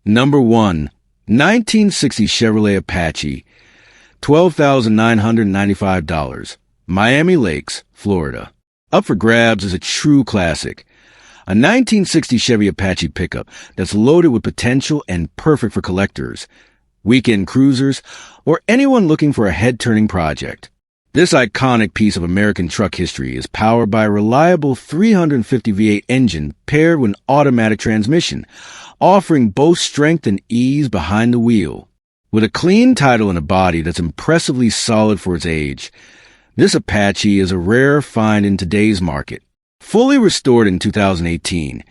Number 1. 1960 Chevrolet Apache, $12,995, Miami Lakes, Florida. Up for grabs is a true classic. A 1960 Chevy Apache pickup that's loaded with potential and perfect for collectors, weekend cruisers, or anyone looking for a head-turning project. This iconic piece of American truck history is powered by a reliable 350 V8 engine paired with an automatic transmission, offering both strength and ease behind the wheel. With a clean title and a body that's impressively solid for its age, this Apache is a rare find in today's market. Fully restored in 2018,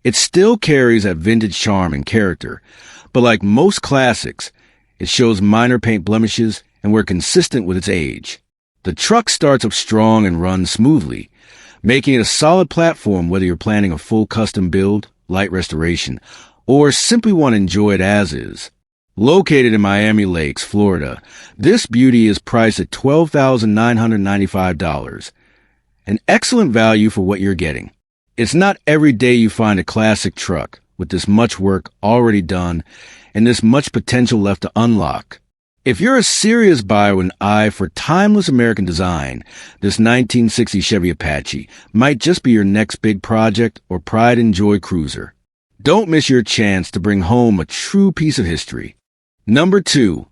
it still carries that vintage charm and character, but like most classics, it shows minor paint blemishes and we're consistent with its age. The truck starts up strong and runs smoothly, making it a solid platform whether you're planning a full custom build, light restoration, or simply want to enjoy it as is. Located in Miami Lakes, Florida, this beauty is priced at $12,995. An excellent value for what you're getting. It's not every day you find a classic truck with this much work already done and this much potential left to unlock. If you're a serious buyer with an eye for timeless American design, this 1960 Chevy Apache might just be your next big project or pride and joy cruiser. Don't miss your chance to bring home a true piece of history. Number 2.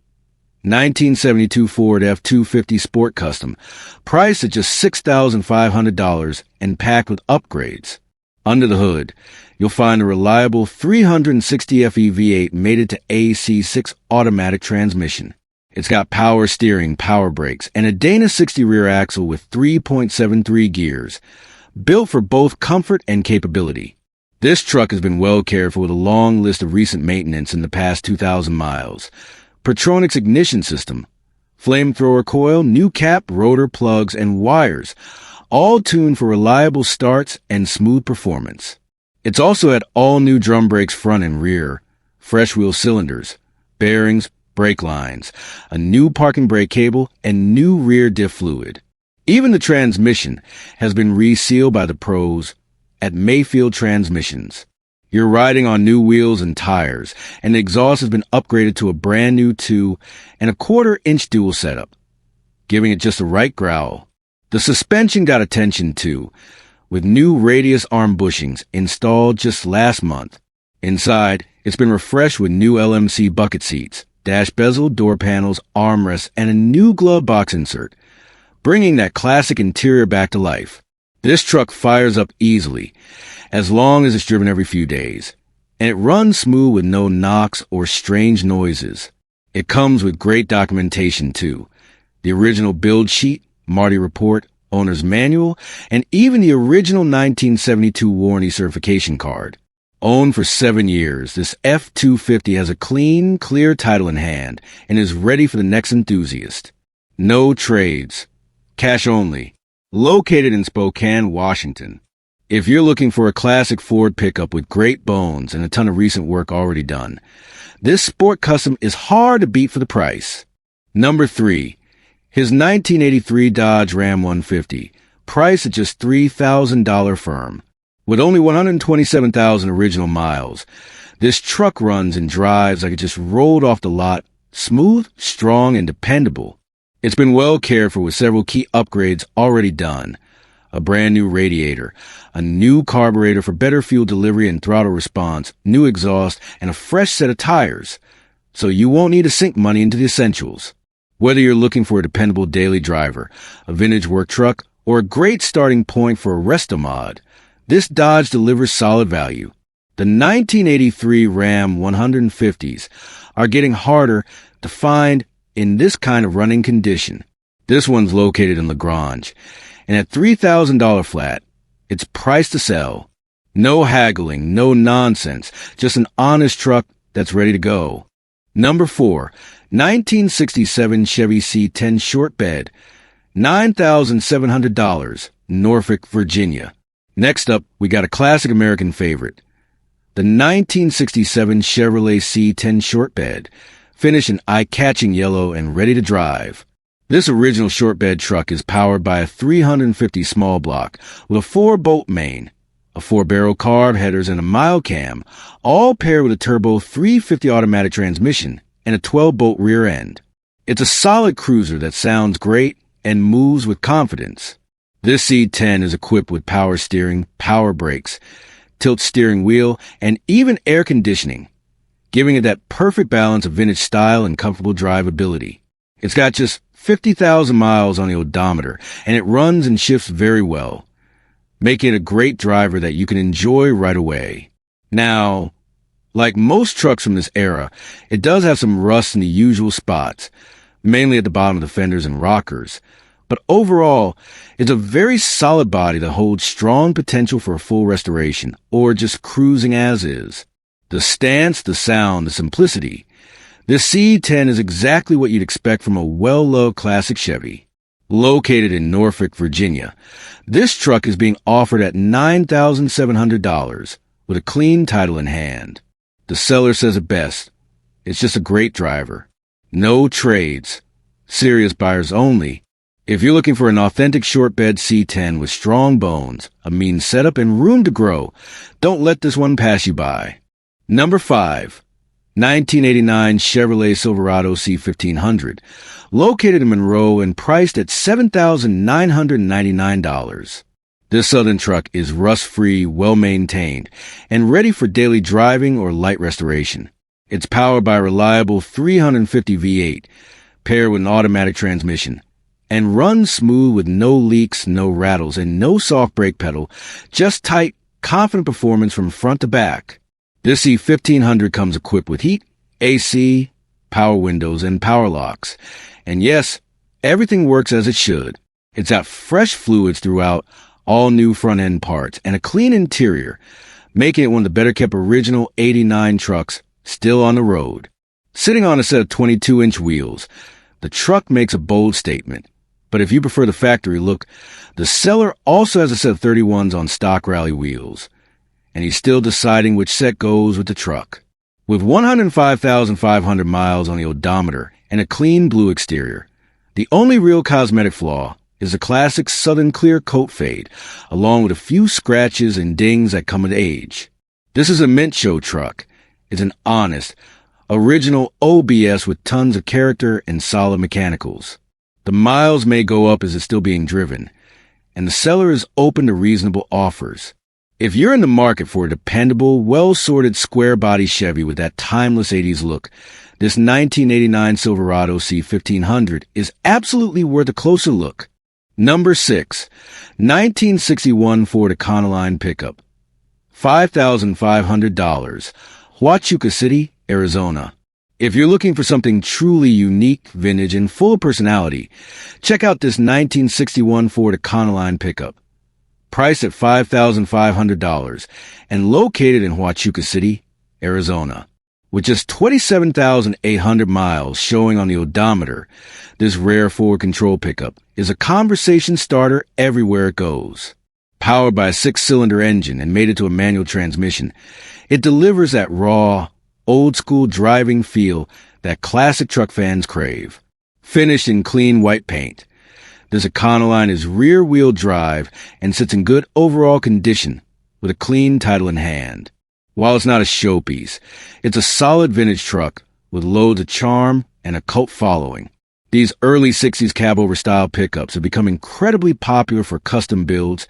1972 Ford F-250 Sport Custom, priced at just $6,500 and packed with upgrades. Under the hood, you'll find a reliable 360 FE V8 mated to AC6 automatic transmission. It's got power steering, power brakes, and a Dana 60 rear axle with 3.73 gears, built for both comfort and capability. This truck has been well cared for with a long list of recent maintenance in the past 2,000 miles. Pertronix ignition system, flamethrower coil, new cap, rotor, plugs, and wires, all tuned for reliable starts and smooth performance. It's also had all-new drum brakes front and rear, fresh wheel cylinders, bearings, brake lines, a new parking brake cable, and new rear diff fluid. Even the transmission has been resealed by the pros at Mayfield Transmissions. You're riding on new wheels and tires, and the exhaust has been upgraded to a brand new 2.25-inch dual setup, giving it just the right growl. The suspension got attention too, with new radius arm bushings installed just last month. Inside, it's been refreshed with new LMC bucket seats, dash bezel, door panels, armrests, and a new glove box insert, bringing that classic interior back to life. This truck fires up easily, as long as it's driven every few days, and it runs smooth with no knocks or strange noises. It comes with great documentation too. The original build sheet, Marty report, owner's manual, and even the original 1972 warranty certification card. Owned for 7 years, this F-250 has a clean, clear title in hand and is ready for the next enthusiast. No trades. Cash only. Located in Spokane, Washington. If you're looking for a classic Ford pickup with great bones and a ton of recent work already done, this Sport Custom is hard to beat for the price. Number 3. His 1983 Dodge Ram 150, priced at just $3,000 firm. With only 127,000 original miles, this truck runs and drives like it just rolled off the lot, smooth, strong, and dependable. It's been well cared for with several key upgrades already done. A brand new radiator, a new carburetor for better fuel delivery and throttle response, new exhaust, and a fresh set of tires. So you won't need to sink money into the essentials. Whether you're looking for a dependable daily driver, a vintage work truck, or a great starting point for a resto mod, this Dodge delivers solid value. The 1983 Ram 150s are getting harder to find in this kind of running condition. This one's located in LaGrange, and at $3,000 flat, it's priced to sell. No haggling, no nonsense, just an honest truck that's ready to go. Number 4, 1967 Chevy C10 short bed, $9,700, Norfolk, Virginia. Next up, we got a classic American favorite, the 1967 Chevrolet C10 short bed, finished in eye-catching yellow and ready to drive. This original short bed truck is powered by a 350 small block with a 4-bolt main, a 4-barrel carb headers, and a mild cam, all paired with a turbo 350 automatic transmission and a 12-bolt rear end. It's a solid cruiser that sounds great and moves with confidence. This C10 is equipped with power steering, power brakes, tilt steering wheel, and even air conditioning, giving it that perfect balance of vintage style and comfortable drivability. It's got just 50,000 miles on the odometer, and it runs and shifts very well, making it a great driver that you can enjoy right away. Now, like most trucks from this era, it does have some rust in the usual spots, mainly at the bottom of the fenders and rockers, but overall, it's a very solid body that holds strong potential for a full restoration, or just cruising as is. The stance, the sound, the simplicity. This C10 is exactly what you'd expect from a well-loved classic Chevy. Located in Norfolk, Virginia, this truck is being offered at $9,700 with a clean title in hand. The seller says it best. It's just a great driver. No trades. Serious buyers only. If you're looking for an authentic short bed C10 with strong bones, a mean setup, and room to grow, don't let this one pass you by. Number 5. 1989 Chevrolet Silverado C1500, located in Monroe and priced at $7,999. This southern truck is rust-free, well-maintained, and ready for daily driving or light restoration. It's powered by a reliable 350 V8, paired with an automatic transmission, and runs smooth with no leaks, no rattles, and no soft brake pedal, just tight, confident performance from front to back. This C1500 comes equipped with heat, AC, power windows, and power locks. And yes, everything works as it should. It's got fresh fluids throughout, all new front-end parts, and a clean interior, making it one of the better-kept original 89 trucks still on the road. Sitting on a set of 22-inch wheels, the truck makes a bold statement. But if you prefer the factory look, the seller also has a set of 31s on stock rally wheels, and he's still deciding which set goes with the truck. With 105,500 miles on the odometer and a clean blue exterior, the only real cosmetic flaw is the classic Southern clear coat fade, along with a few scratches and dings that come with age. This is a mint show truck. It's an honest, original OBS with tons of character and solid mechanicals. The miles may go up as it's still being driven, and the seller is open to reasonable offers. If you're in the market for a dependable, well-sorted square-body Chevy with that timeless 80s look, this 1989 Silverado C1500 is absolutely worth a closer look. Number 6. 1961 Ford Econoline pickup. $5,500. Huachuca City, Arizona. If you're looking for something truly unique, vintage, and full of personality, check out this 1961 Ford Econoline pickup. Priced at $5,500 and located in Huachuca City, Arizona. With just 27,800 miles showing on the odometer, this rare forward control pickup is a conversation starter everywhere it goes. Powered by a 6-cylinder engine and mated to a manual transmission, it delivers that raw, old-school driving feel that classic truck fans crave. Finished in clean white paint, this Econoline is rear-wheel drive and sits in good overall condition with a clean title in hand. While it's not a showpiece, it's a solid vintage truck with loads of charm and a cult following. These early 60s cab-over style pickups have become incredibly popular for custom builds,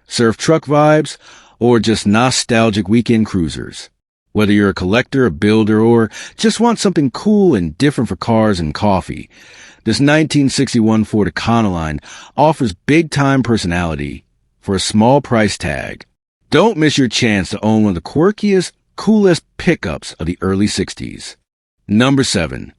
surf truck vibes, or just nostalgic weekend cruisers. Whether you're a collector, a builder, or just want something cool and different for cars and coffee, this 1961 Ford Econoline offers big-time personality for a small price tag. Don't miss your chance to own one of the quirkiest, coolest pickups of the early 60s. Number 7.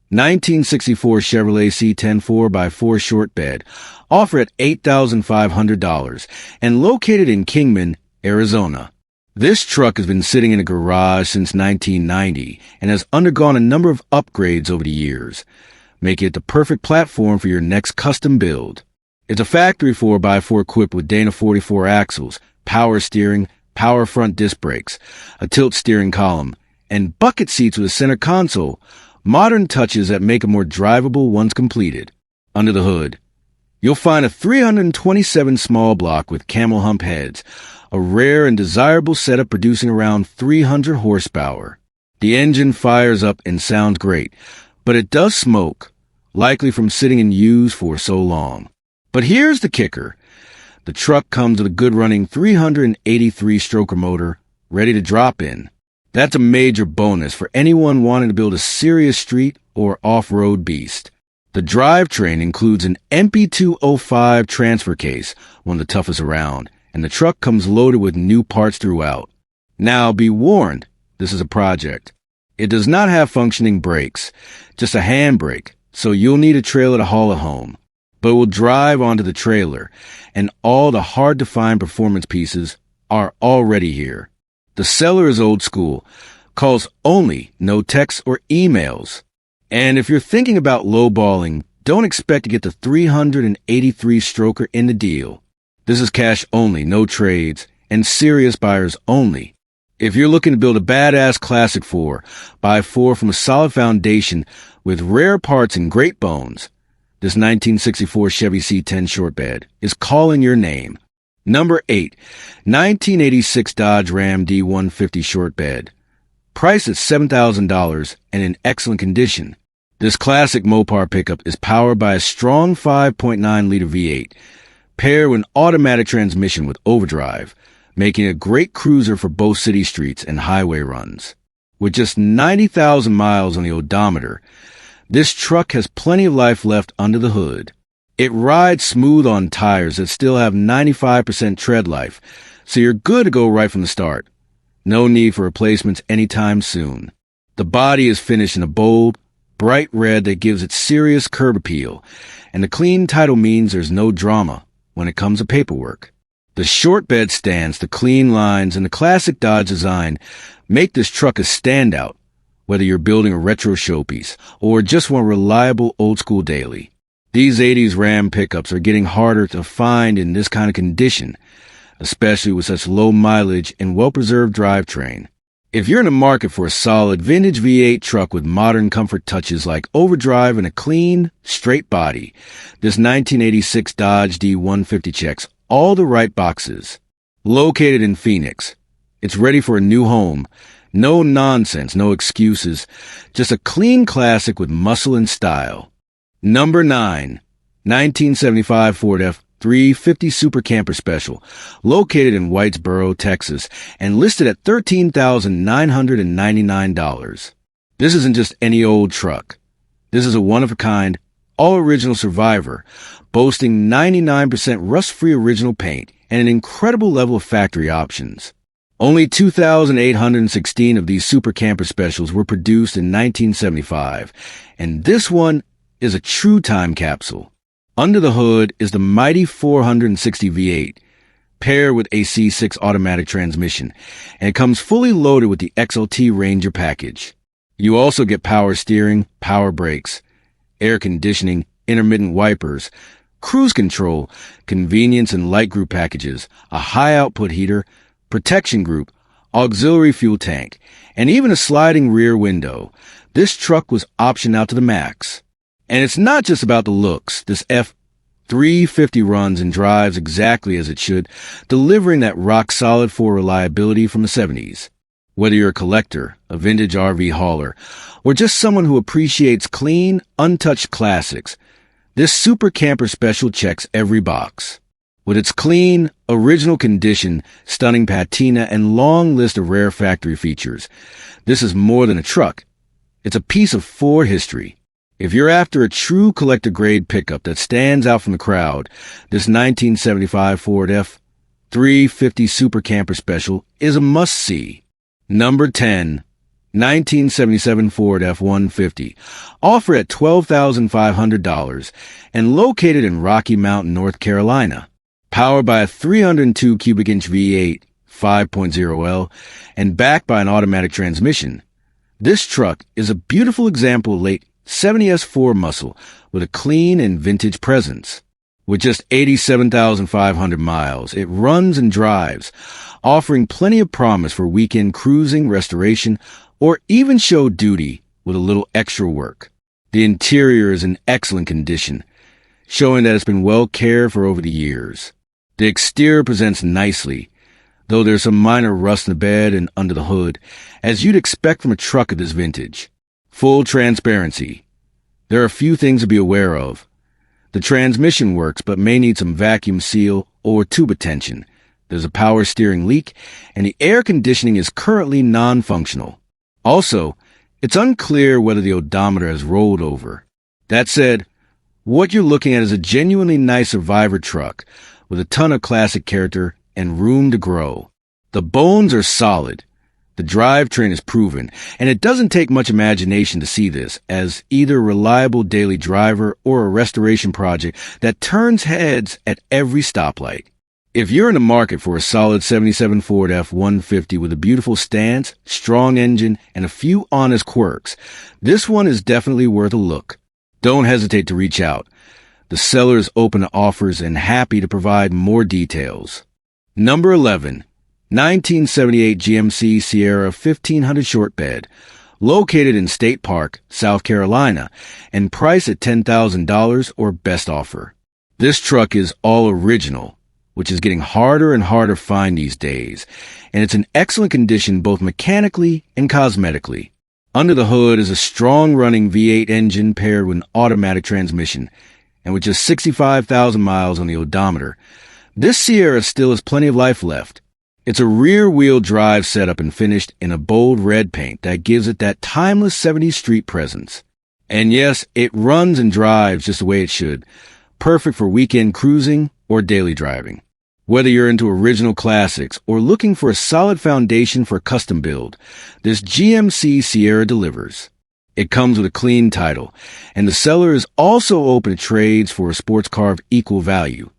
1964 Chevrolet C10 4x4 short bed, offered at $8,500 and located in Kingman, Arizona. This truck has been sitting in a garage since 1990 and has undergone a number of upgrades over the years, making it the perfect platform for your next custom build. It's a factory 4x4 equipped with Dana 44 axles, power steering, power front disc brakes, a tilt steering column, and bucket seats with a center console, modern touches that make it more drivable once completed. Under the hood, you'll find a 327 small block with camel hump heads, a rare and desirable setup producing around 300 horsepower. The engine fires up and sounds great, but it does smoke, likely from sitting in use for so long. But here's the kicker. The truck comes with a good-running 383-stroker motor ready to drop in. That's a major bonus for anyone wanting to build a serious street or off-road beast. The drivetrain includes an MP205 transfer case, one of the toughest around, and the truck comes loaded with new parts throughout. Now, be warned, this is a project. It does not have functioning brakes, just a handbrake, so you'll need a trailer to haul it home. But it will drive onto the trailer, and all the hard-to-find performance pieces are already here. The seller is old school, calls only, no texts or emails. And if you're thinking about lowballing, don't expect to get the 383-stroker in the deal. This is cash only, no trades, and serious buyers only. If you're looking to build a badass classic 4, buy 4 from a solid foundation with rare parts and great bones, this 1964 Chevy C10 short bed is calling your name. Number 8, 1986 Dodge Ram D150 short bed. Priced at $7,000 and in excellent condition. This classic Mopar pickup is powered by a strong 5.9-liter V8, paired with an automatic transmission with overdrive, making a great cruiser for both city streets and highway runs. With just 90,000 miles on the odometer, this truck has plenty of life left under the hood. It rides smooth on tires that still have 95% tread life, so you're good to go right from the start. No need for replacements anytime soon. The body is finished in a bold, bright red that gives it serious curb appeal, and the clean title means there's no drama when it comes to paperwork. The short bed stance, the clean lines, and the classic Dodge design make this truck a standout, whether you're building a retro showpiece or just want a reliable old-school daily. These 80s Ram pickups are getting harder to find in this kind of condition, especially with such low mileage and well-preserved drivetrain. If you're in the market for a solid vintage V8 truck with modern comfort touches like overdrive and a clean, straight body, this 1986 Dodge D150 checks all the right boxes. Located in Phoenix, it's ready for a new home. No nonsense, no excuses, just a clean classic with muscle and style. Number 9, 1975 Ford F-350 Super Camper Special, located in Whitesboro, Texas, and listed at $13,999. This isn't just any old truck. This is a one-of-a-kind, all-original survivor, boasting 99% rust-free original paint and an incredible level of factory options. Only 2,816 of these Super Camper Specials were produced in 1975, and this one is a true time capsule. Under the hood is the mighty 460 V8, paired with a C6 automatic transmission, and it comes fully loaded with the XLT Ranger package. You also get power steering, power brakes, air conditioning, intermittent wipers, cruise control, convenience and light group packages, a high-output heater, protection group, auxiliary fuel tank, and even a sliding rear window. This truck was optioned out to the max. And it's not just about the looks. This F-350 runs and drives exactly as it should, delivering that rock-solid 4 reliability from the 70s. Whether you're a collector, a vintage RV hauler, or just someone who appreciates clean, untouched classics, this Super Camper Special checks every box. With its clean, original condition, stunning patina, and long list of rare factory features, this is more than a truck. It's a piece of Ford history. If you're after a true collector-grade pickup that stands out from the crowd, this 1975 Ford F-350 Super Camper Special is a must-see. Number 10, 1977 Ford F-150, offered at $12,500 and located in Rocky Mount, North Carolina. Powered by a 302 cubic inch V8 5.0L and backed by an automatic transmission, this truck is a beautiful example of late 70s Ford muscle with a clean and vintage presence. With just 87,500 miles, it runs and drives, offering plenty of promise for weekend cruising, restoration, or even show duty with a little extra work. The interior is in excellent condition, showing that it's been well cared for over the years. The exterior presents nicely, though there's some minor rust in the bed and under the hood, as you'd expect from a truck of this vintage. Full transparency. There are a few things to be aware of. The transmission works but may need some vacuum seal or tube attention. There's a power steering leak, and the air conditioning is currently non-functional. Also, it's unclear whether the odometer has rolled over. That said, what you're looking at is a genuinely nice survivor truck with a ton of classic character and room to grow. The bones are solid. The drivetrain is proven, and it doesn't take much imagination to see this as either a reliable daily driver or a restoration project that turns heads at every stoplight. If you're in the market for a solid 77 Ford F-150 with a beautiful stance, strong engine, and a few honest quirks, this one is definitely worth a look. Don't hesitate to reach out. The seller is open to offers and happy to provide more details. Number 11. 1978 GMC Sierra 1500 short bed, located in State Park, South Carolina, and priced at $10,000 or best offer. This truck is all original, which is getting harder and harder to find these days, and it's in excellent condition both mechanically and cosmetically. Under the hood is a strong-running V8 engine paired with an automatic transmission, and with just 65,000 miles on the odometer, this Sierra still has plenty of life left. It's a rear-wheel drive setup and finished in a bold red paint that gives it that timeless 70s street presence. And yes, it runs and drives just the way it should, perfect for weekend cruising or daily driving. Whether you're into original classics or looking for a solid foundation for a custom build, this GMC Sierra delivers. It comes with a clean title, and the seller is also open to trades for a sports car of equal value,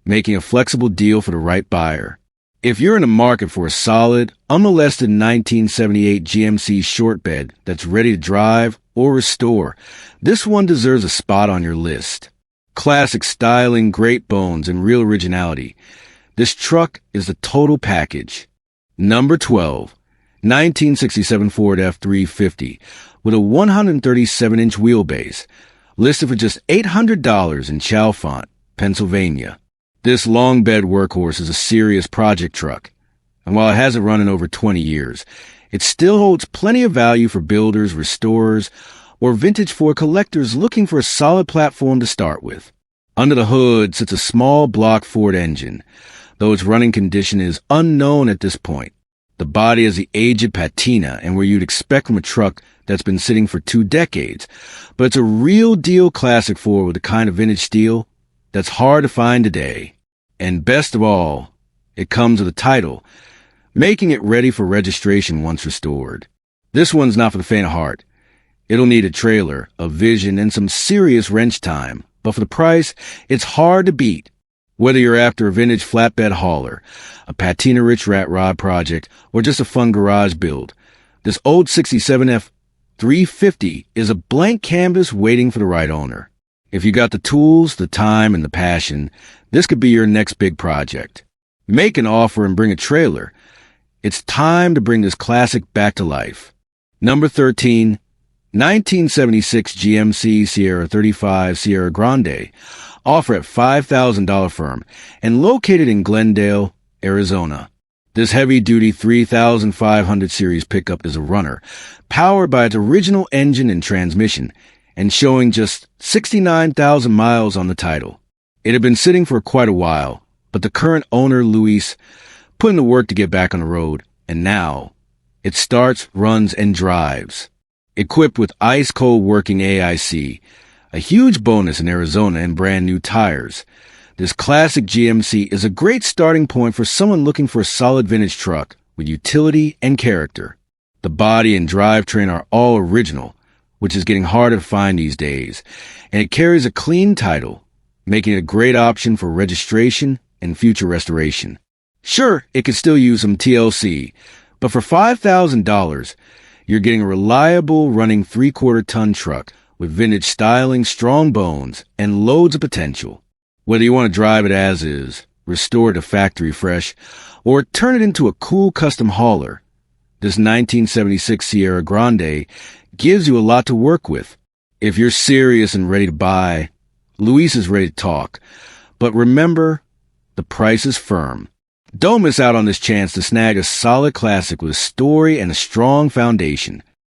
making a flexible deal for the right buyer. If you're in the market for a solid, unmolested 1978 GMC short bed that's ready to drive or restore, this one deserves a spot on your list. Classic styling, great bones, and real originality. This truck is the total package. Number 12. 1967 Ford F-350 with a 137-inch wheelbase, listed for just $800 in Chalfont, Pennsylvania. This long bed workhorse is a serious project truck, and while it hasn't run in over 20 years, it still holds plenty of value for builders, restorers, or vintage Ford collectors looking for a solid platform to start with. Under the hood sits a small block Ford engine, though its running condition is unknown at this point. The body is the aged patina and where you'd expect from a truck that's been sitting for 2 decades, but it's a real deal classic Ford with the kind of vintage steel that's hard to find today. And best of all, it comes with a title, making it ready for registration once restored. This one's not for the faint of heart. It'll need a trailer, a vision, and some serious wrench time, but for the price, it's hard to beat. Whether you're after a vintage flatbed hauler, a patina-rich rat rod project, or just a fun garage build, this old 67 F-350 is a blank canvas waiting for the right owner. If you got the tools, the time, and the passion, this could be your next big project. Make an offer and bring a trailer. It's time to bring this classic back to life. Number 13. 1976 GMC Sierra 35 Sierra Grande, offer at $5,000 firm, and located in Glendale, Arizona. This heavy-duty 3500 series pickup is a runner, powered by its original engine and transmission, and showing just 69,000 miles on the title. It had been sitting for quite a while, but the current owner, Luis, put in the work to get back on the road, and now it starts, runs, and drives. Equipped with ice-cold working AIC, a huge bonus in Arizona, and brand new tires, this classic GMC is a great starting point for someone looking for a solid vintage truck with utility and character. The body and drivetrain are all original, which is getting harder to find these days, and it carries a clean title, making it a great option for registration and future restoration. Sure, it could still use some TLC, but for $5,000, you're getting a reliable running 3/4-ton truck with vintage styling, strong bones, and loads of potential. Whether you want to drive it as is, restore it to factory fresh, or turn it into a cool custom hauler, this 1976 Sierra Grande gives you a lot to work with. If you're serious and ready to buy, Luis is ready to talk. But remember, the price is firm. Don't miss out on this chance to snag a solid classic with a story and a strong foundation.